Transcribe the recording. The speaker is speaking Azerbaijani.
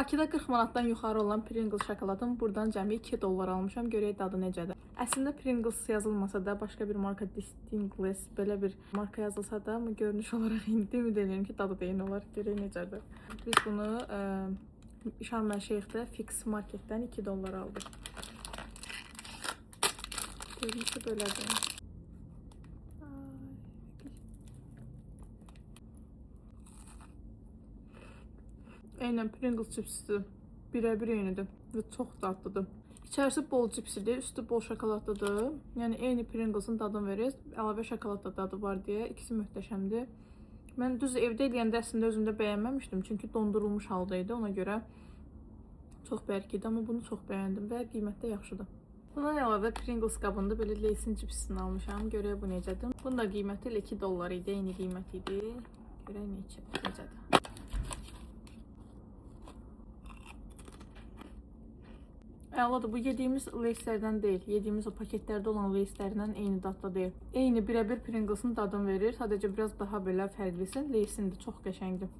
Bakıda 40 manatdan yuxarı olan Pringles şokoladını buradan cəmi 2 dollar almışam. Görək dadı necədir. Əslində Pringles yazılmasa da, başqa bir marka Distinguish belə bir marka yazılsa da, amma görünüş olaraq indi ümid edirəm ki, dadı da eyni olar. Görək necədir. Biz bunu Şarm El-Şeyxdə Fix Marketdən 2 dollar aldıq. Görünüşü belədir. Eynən Pringles cipsisi birə-bir eynidir və çox dadlıdır. İçərisi bol cipsidir, üstü bol şokoladlıdır. Yəni eyni Pringles'ın dadını verir. Əlavə şokolad dadı var deyə ikisi möhtəşəmdir. Mən düz evdə eləyəndə əslində özümdə bəyənməmişdim, çünki dondurulmuş halda idi. Ona görə çox bərk idi, amma bunu çox bəyəndim və qiymət də yaxşıdır. Bundan əlavə Pringles qabında belə Lay'sin cipsini almışam. Görək bu necədir. Bunun da qiyməti elə 2 dollar idi, eyni qiymət idi. Görək necədir. Əladır, bu yediyimiz Lay'slərdən deyil. Yediyimiz o paketlərdə olan Lay'slərdən eyni dadda deyil. Eyni birə-bir Pringles'ın dadını verir. Sadəcə biraz daha belə fərqlisi. Lay'sin də çox qəşəngdir.